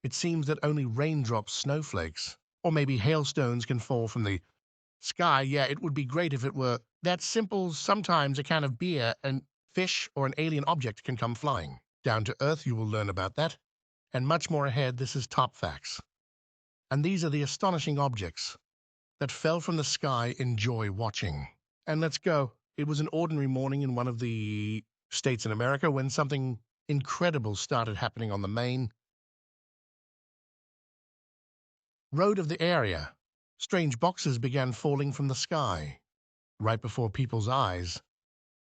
It seems that only raindrops, snowflakes, or maybe hailstones can fall from the sky. Yeah, it would be great if it were that simple. Sometimes a can of beer, and fish, or an alien object can come flying. Down to Earth, you will learn about that. And much more ahead. This is Top Facts. And these are the astonishing objects that fell from the sky. Enjoy watching. And let's go. It was an ordinary morning in one of the states in America when something incredible started happening on the main road of the area. Strange boxes began falling from the sky, right before people's eyes.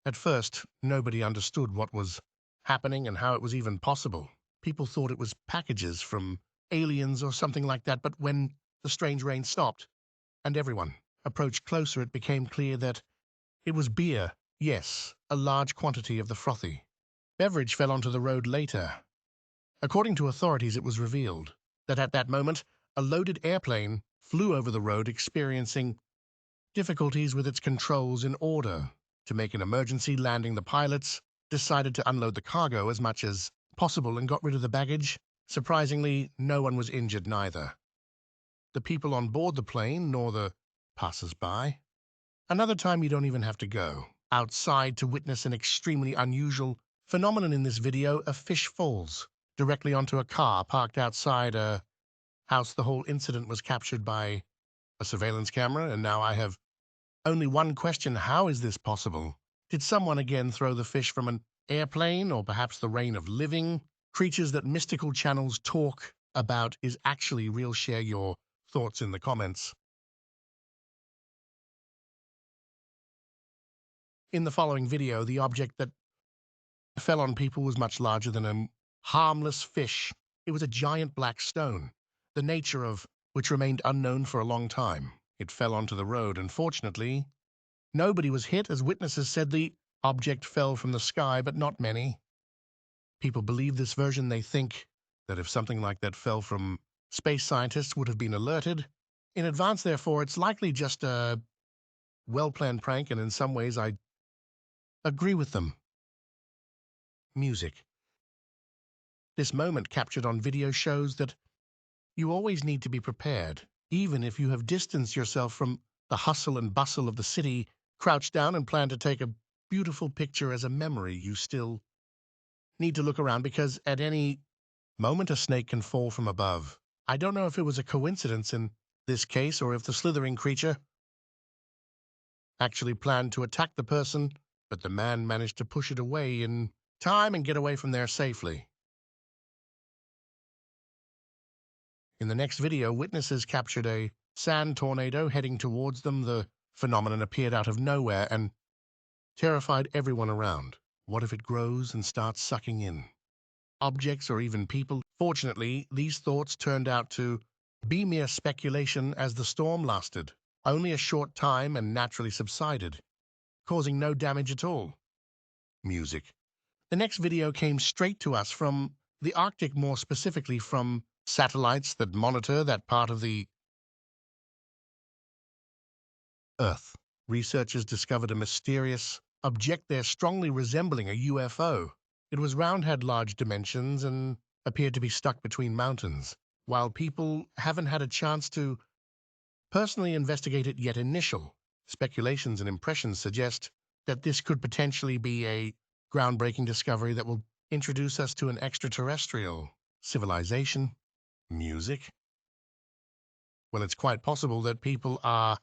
At first, nobody understood what was happening and how it was even possible. People thought it was packages from aliens or something like that, but when the strange rain stopped and everyone approached closer, it became clear that it was beer. Yes, a large quantity of the frothy beverage fell onto the road later. According to authorities, it was revealed that at that moment, a loaded airplane flew over the road, experiencing difficulties with its controls. In order to make an emergency landing, the pilots decided to unload the cargo as much as possible and got rid of the baggage. Surprisingly, no one was injured, neither the people on board the plane nor the passers-by. Another time you don't even have to go outside to witness an extremely unusual phenomenon. In this video, a fish falls directly onto a car parked outside a house. The whole incident was captured by a surveillance camera, and now I have only one question. How is this possible? Did someone again throw the fish from an airplane, or perhaps the reign of living creatures that mystical channels talk about is actually real? Share your thoughts in the comments. In the following video, the object that fell on people was much larger than a harmless fish. It was a giant black stone, the nature of which remained unknown for a long time. It fell onto the road, and fortunately, nobody was hit. As witnesses said, the object fell from the sky, but not many people believe this version. They think that if something like that fell from space, scientists would have been alerted in advance. Therefore, it's likely just a well-planned prank, and in some ways, I agree with them. Music. This moment captured on video shows that you always need to be prepared. Even if you have distanced yourself from the hustle and bustle of the city, crouch down and plan to take a beautiful picture as a memory, you still need to look around, because at any moment a snake can fall from above. I don't know if it was a coincidence in this case or if the slithering creature actually planned to attack the person, but the man managed to push it away in time and get away from there safely. In the next video, witnesses captured a sand tornado heading towards them. The phenomenon appeared out of nowhere and terrified everyone around. What if it grows and starts sucking in objects or even people? Fortunately, these thoughts turned out to be mere speculation, as the storm lasted only a short time and naturally subsided, causing no damage at all. Music. The next video came straight to us from the Arctic, more specifically from satellites that monitor that part of the Earth. Researchers discovered a mysterious object there strongly resembling a UFO. It was round, had large dimensions, and appeared to be stuck between mountains. While people haven't had a chance to personally investigate it yet, initial speculations and impressions suggest that this could potentially be a groundbreaking discovery that will introduce us to an extraterrestrial civilization. Music. Well, it's quite possible that people are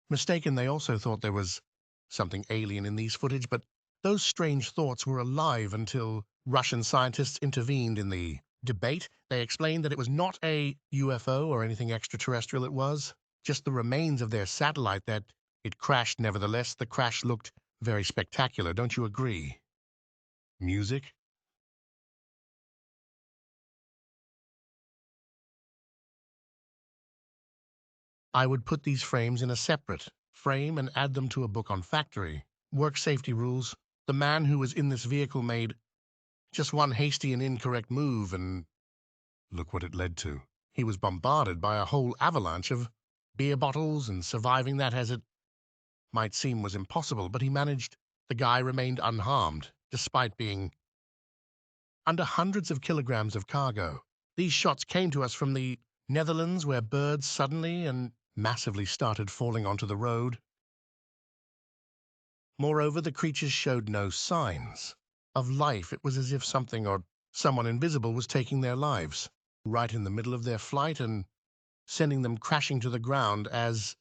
mistaken. They also thought there was something alien in these footage, but those strange thoughts were alive until Russian scientists intervened in the debate. They explained that it was not a UFO or anything extraterrestrial. It was just the remains of their satellite, that it crashed. Nevertheless, the crash looked very spectacular. Don't you agree? Music. I would put these frames in a separate frame and add them to a book on factory work safety rules. The man who was in this vehicle made just one hasty and incorrect move, and look what it led to. He was bombarded by a whole avalanche of beer bottles, and surviving that, as it might seem, was impossible, but he managed. The guy remained unharmed, despite being under hundreds of kilograms of cargo. These shots came to us from the Netherlands, where birds suddenly and massively started falling onto the road. Moreover, the creatures showed no signs of life. It was as if something or someone invisible was taking their lives right in the middle of their flight and sending them crashing to the ground. As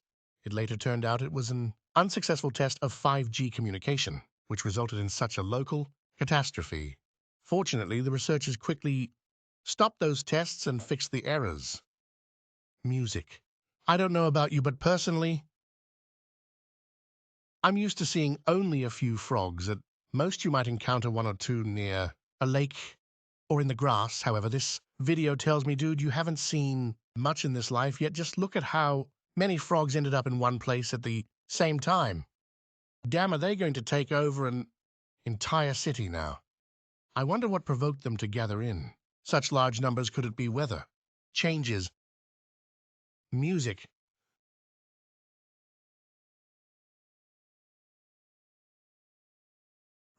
it later turned out, it was an unsuccessful test of 5G communication, which resulted in such a local catastrophe. Fortunately, the researchers quickly stopped those tests and fixed the errors. Music. I don't know about you, but personally, I'm used to seeing only a few frogs. At most, you might encounter one or two near a lake or in the grass. However, this video tells me, dude, you haven't seen much in this life yet. Just look at how many frogs ended up in one place at the same time. Damn, are they going to take over an entire city now? I wonder what provoked them to gather in such large numbers. Could it be weather changes, music?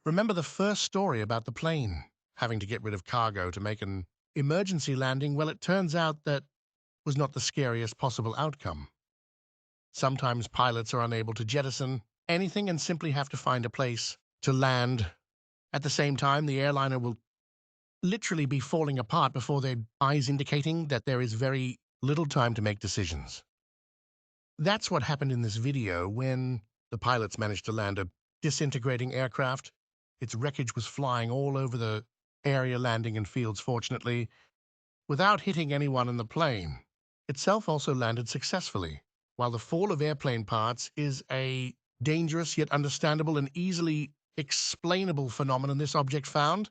Remember the first story about the plane having to get rid of cargo to make an emergency landing? Well, it turns out that was not the scariest possible outcome. Sometimes pilots are unable to jettison anything and simply have to find a place to land. At the same time, the airliner will literally be falling apart before their eyes, indicating that there is very little time to make decisions. That's what happened in this video when the pilots managed to land a disintegrating aircraft. Its wreckage was flying all over the area, landing in fields, fortunately, without hitting anyone, in the plane itself also landed successfully. While the fall of airplane parts is a dangerous yet understandable and easily explainable phenomenon, this object found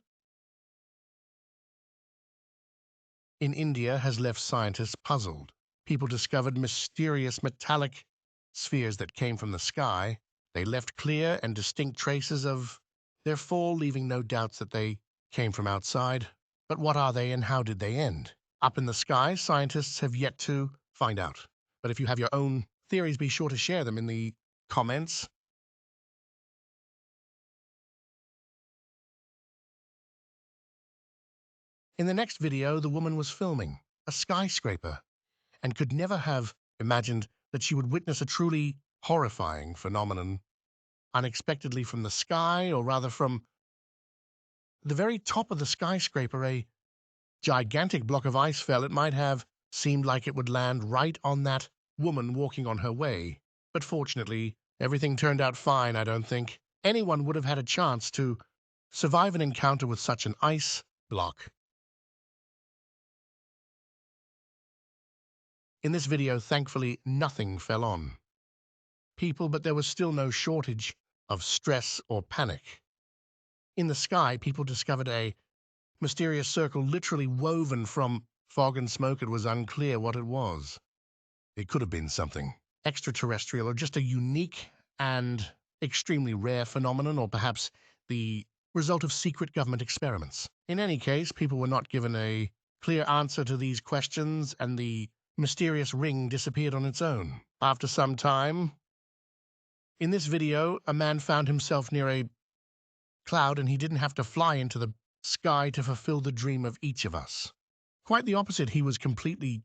in India has left scientists puzzled. People discovered mysterious metallic spheres that came from the sky. They left clear and distinct traces of their fall, leaving no doubts that they came from outside. But what are they and how did they end up in the sky? Scientists have yet to find out. But if you have your own theories, be sure to share them in the comments. In the next video, the woman was filming a skyscraper and could never have imagined that she would witness a truly horrifying phenomenon unexpectedly from the sky, or rather from the very top of the skyscraper. A gigantic block of ice fell. It might have seemed like it would land right on that woman walking on her way. But fortunately, everything turned out fine. I don't think anyone would have had a chance to survive an encounter with such an ice block. In this video, thankfully, nothing fell on people, but there was still no shortage of stress or panic. In the sky, people discovered a mysterious circle literally woven from fog and smoke. It was unclear what it was. It could have been something extraterrestrial or just a unique and extremely rare phenomenon, or perhaps the result of secret government experiments. In any case, people were not given a clear answer to these questions, and the mysterious ring disappeared on its own. After some time, in this video, a man found himself near a cloud, and he didn't have to fly into the sky to fulfill the dream of each of us. Quite the opposite, he was completely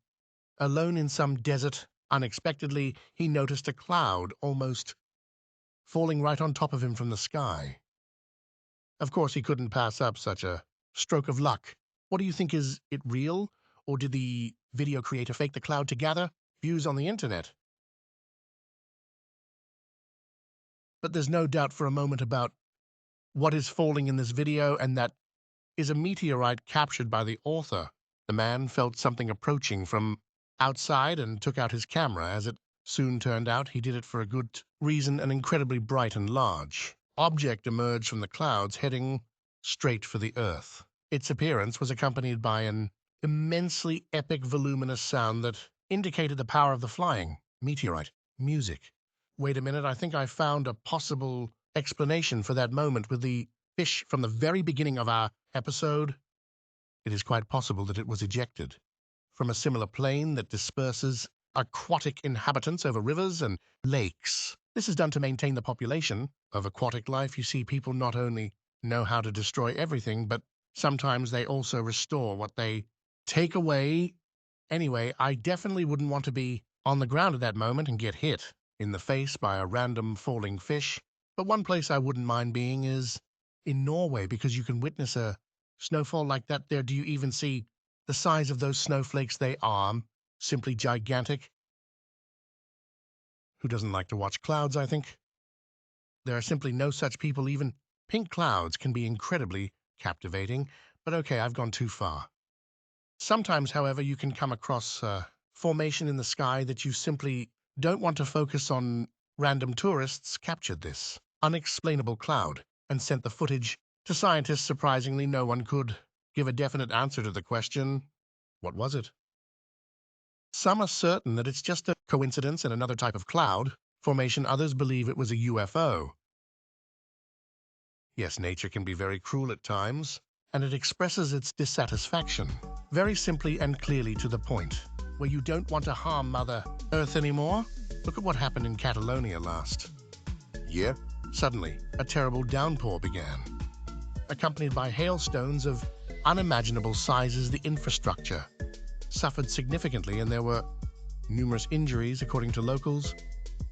alone in some desert. Unexpectedly, he noticed a cloud almost falling right on top of him from the sky. Of course, he couldn't pass up such a stroke of luck. What do you think? Is it real, or did the video creator fake the cloud to gather views on the internet? But there's no doubt for a moment about what is falling in this video, and that is a meteorite captured by the author. The man felt something approaching from outside and took out his camera. As it soon turned out, he did it for a good reason. An incredibly bright and large object emerged from the clouds, heading straight for the Earth. Its appearance was accompanied by an immensely epic, voluminous sound that indicated the power of the flying meteorite. Music. Wait a minute, I think I found a possible explanation for that moment with the fish from the very beginning of our episode. It is quite possible that it was ejected from a similar plane that disperses aquatic inhabitants over rivers and lakes. This is done to maintain the population of aquatic life. You see, people not only know how to destroy everything, but sometimes they also restore what they takeaway. Anyway, I definitely wouldn't want to be on the ground at that moment and get hit in the face by a random falling fish. But one place I wouldn't mind being is in Norway, because you can witness a snowfall like that there. Do you even see the size of those snowflakes? They are simply gigantic. Who doesn't like to watch clouds, I think? There are simply no such people. Even pink clouds can be incredibly captivating. But okay, I've gone too far. Sometimes, however, you can come across a formation in the sky that you simply don't want to focus on. Random tourists captured this unexplainable cloud and sent the footage to scientists. Surprisingly, no one could give a definite answer to the question, what was it? Some are certain that it's just a coincidence and another type of cloud formation. Others believe it was a UFO. Yes, nature can be very cruel at times, and it expresses its dissatisfaction very simply and clearly to the point where you don't want to harm Mother Earth anymore. Look at what happened in Catalonia last year. Suddenly, a terrible downpour began, accompanied by hailstones of unimaginable sizes. The infrastructure suffered significantly, and there were numerous injuries, according to locals.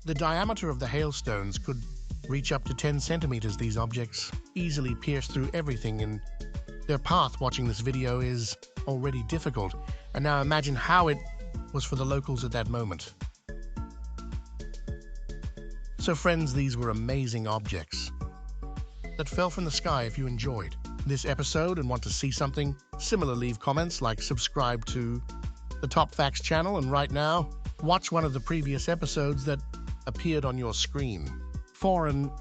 The diameter of the hailstones could reach up to 10 centimeters. These objects easily pierced through everything in their path. Watching this video is already difficult, and now imagine how it was for the locals at that moment. So friends, these were amazing objects that fell from the sky. If you enjoyed this episode and want to see something similar, leave comments, like, subscribe to the Top Facts channel, and right now, watch one of the previous episodes that appeared on your screen. For an